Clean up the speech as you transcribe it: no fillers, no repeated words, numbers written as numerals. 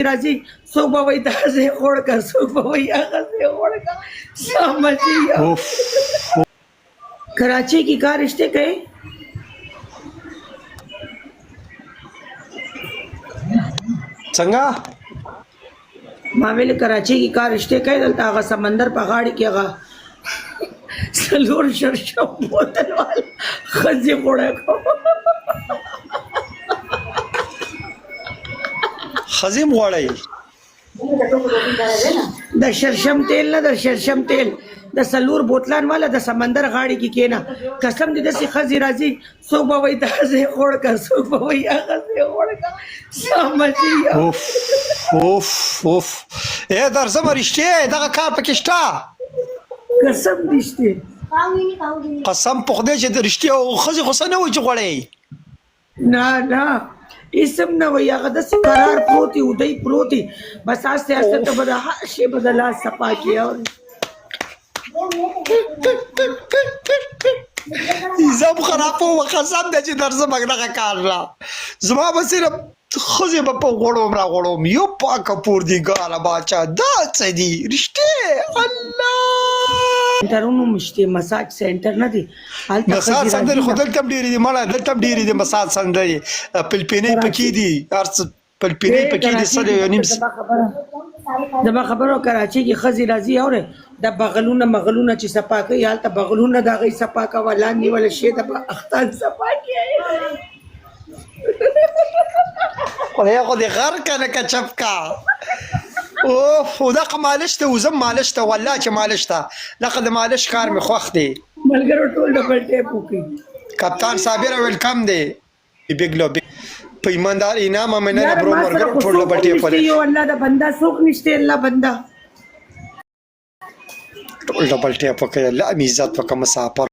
राजी सुबह वही से खोड़ कर सुबह वही से खोड़ कर समझिए। उफ, कराची की कार रिश्ते कहे څنګه मावेले कराची की कार रिश्ते कहे दलता आगा समंदर पहाड़ी के आगा सलूर शर्शम बोतल वाला खजी खोड़ा को خزیم غواړی د شرشم تیل نه د شرشم تیل د سلور بوتلان والا د سمندر غاړي کې کېنا قسم دې دسي خزي راځي څوک به وای داسې خوړ کا څوک به وای هغه سه خوړ کا سمجھیا اوف اوف اوف اے درځم رښتیا دغه کار پکې شته قسم دشته قسم په خدای چې د رښتیا او خزي خو نه وای چې غواړی نه نه اسم نه وای هغه داسې قرار پروتي ودی پروتي بس آسته آسته ته بده هر شی بدلا صفا کیو زم خراب او قسم دې چې درځم هغه کار لا زما به صرف خزي په غړوم را غړوم یو پاک پور دی ګاله باچا دا څه دی رښتیا الله انټرونو مشته مساج سنټر نه دی مساج سندر خو دلته ډیری دي مړه دلته ډیری دي مساج سندر پلپینې پکې دي ارڅ پلپینې پکې دي سره یو نیم دما خبرو کراچي کې خزي راځي اوره د بغلونه مغلونه چې صفا کوي حالت بغلونه دا غي صفا کا ولا نی ولا شی د اختان صفا کوي خو دې غر کنه کچپکا اوه خدا مالش ته وزم مالش ته والله چې مالش ته لقد مالش کار می خوخ دی ملګرو ټول ډبل ټیپ وکي کپتان صابر ویلکم دی بیگ لو په ایماندار انعام مننه برو مرګرو ټول ډبل ټیپ ولې یو الله دا بندا سوق نشته الله بندا ټول ډبل ټیپ وکړه الله عزت وکړه مسافر